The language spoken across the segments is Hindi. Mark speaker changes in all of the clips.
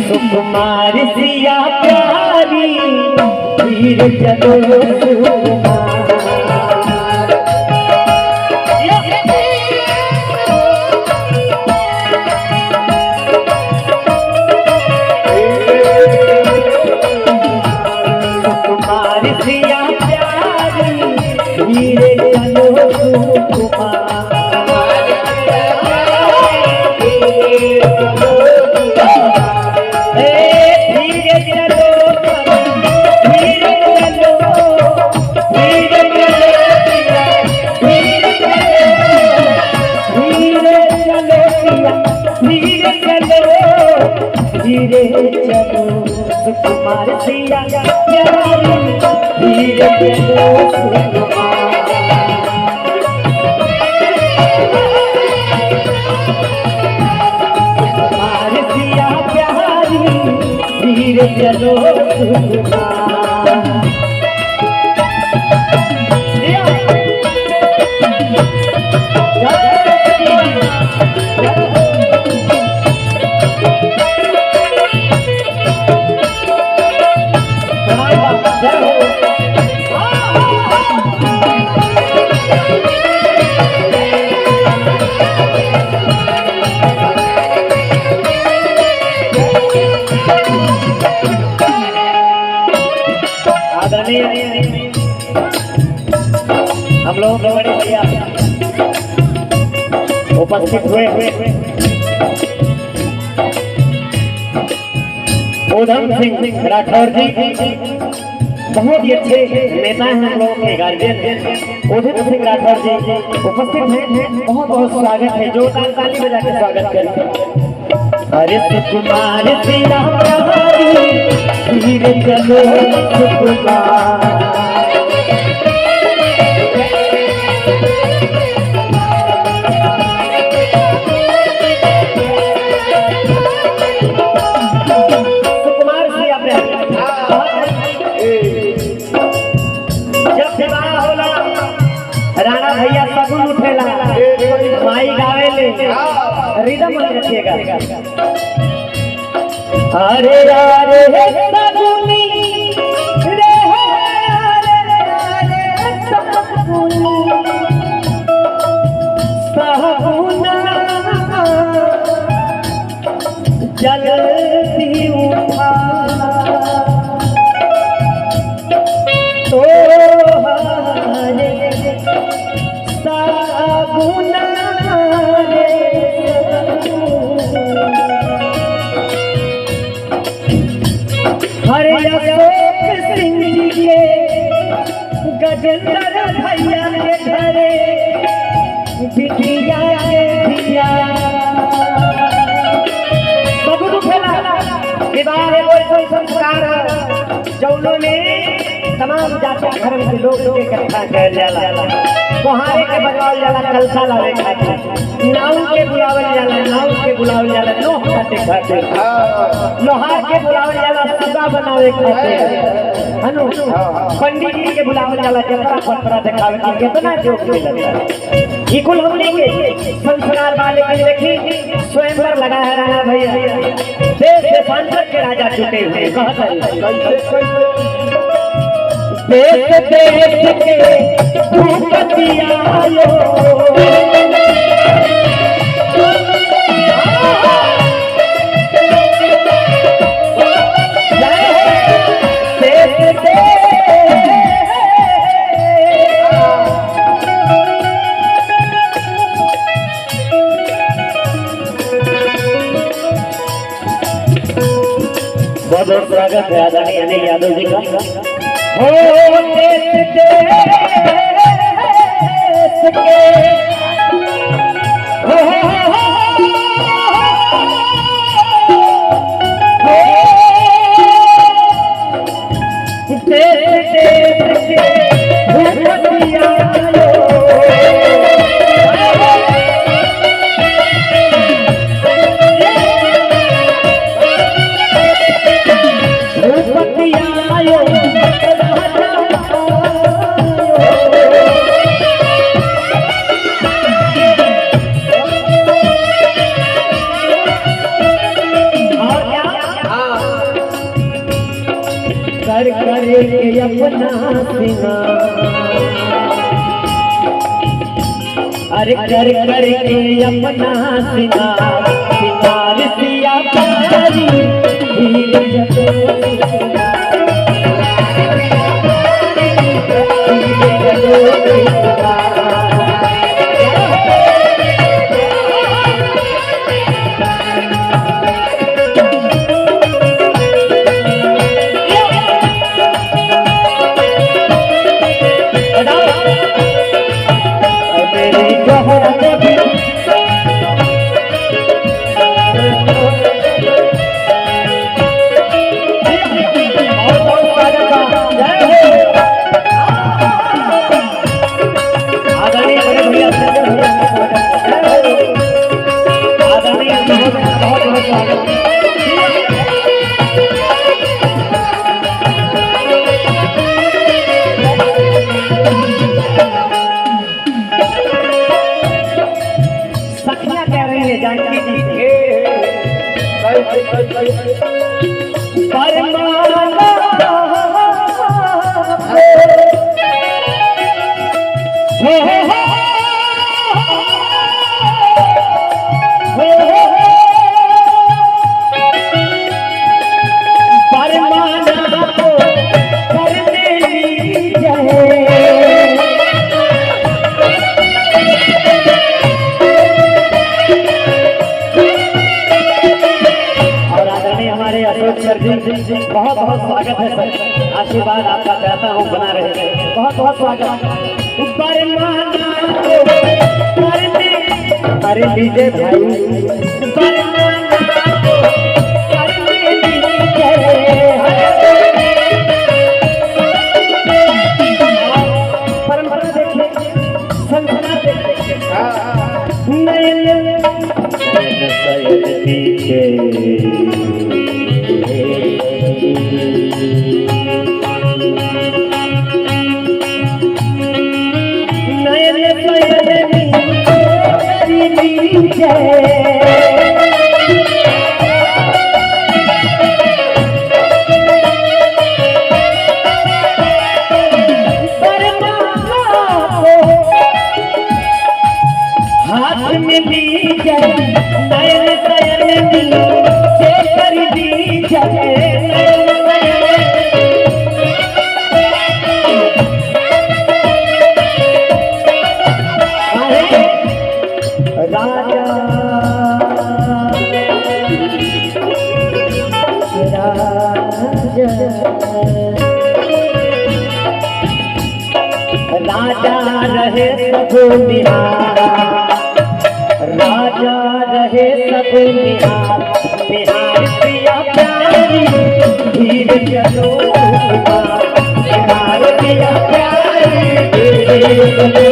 Speaker 1: सुकुमार सिया प्यारी वीर चलो सुकुमार। सुकुमार सिया प्यारी वीर चलो सुकुमार। धीरे चलो सुकुमार सिया प्यारी धीरे चलो सुकुमार। सुकुमार सिया प्यारी धीरे चलो सुकुमार। हम लोगों के बड़े भैया उपस्थित हुए उधम सिंह राठौर जी बहुत ही अच्छे नेता हैं हम लोगों के गार्जियन उधम सिंह राठौर जी उपस्थित हैं। बहुत बहुत स्वागत है, जोरदार ताली बजा के स्वागत करें। अरे सुकुमार सिया प्यारी धीरे चलो सुकुमार। सुकुमार सिया प्यारी जब विवाह होला राणा भैया सगुन उठेला माई गावे ले रिदम रखिएगा। अरे यारे सगुनी रे सगुनी सगुना जल्दी उठा तो सगुना हरे अशोक सिंह जी के गजेंद्र भैया के घरे बिटिया के धिया सगुन उठेला। विवाह एगो संस्कार जौनों में तमाम जाति धर्म के लोग के इकट्ठा कर जाला। कोहारे के बजावल जाला कलसा लावे खातिर, नाव के बुलावल जाला लोह काटे खातिर, लोहार के बुलावल जाला सुगा बनावे खातिर, हनु पंडित जी के बुलावल जाला जतरा पतरा दिखावे के कितना जोक मिलता। ई कुल हमने के संस्कार वाले के देखी स्वयंवर लगा है राणा भैया देश देशांतर के राजा चुके हुए कहता है देश देश के भूपति आयो बहुत बहुत स्वागत है आदरणीय अनिल यादव जी का। हो देश के करके अपना सिंगार, अरे कर करके अपना सिंगार, सिंगार सिया प्यारी हीरे जलो जानकी जी बहुत बहुत स्वागत है सर, आशीर्वाद आपका चाहता हूँ बना रहे, बहुत बहुत स्वागत। अरे लीजिए भाई परंपरा देखिए, संस्कार देखिए, हाथ में ली जाए नयन नयन दिलो से कर दी जाए राजा राजा रहे सब निहार, राजा रहे सब निहार, निहार पिया प्यारी धीरे चलो निहार पिया प्यारी धीरे चलो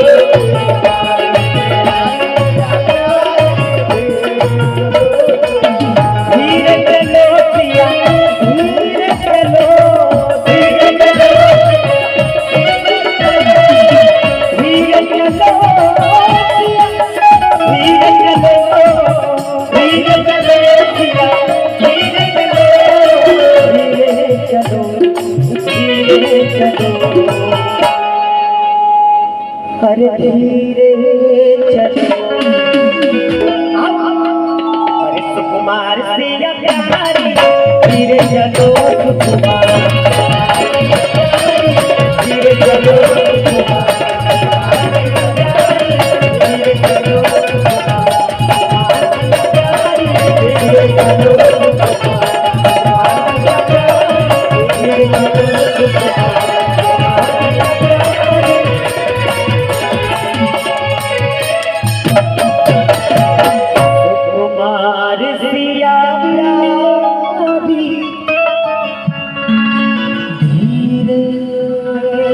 Speaker 1: अरे धीरे चलो, अरे सुकुमार सिया प्यारी धीरे चलो सुकुमार।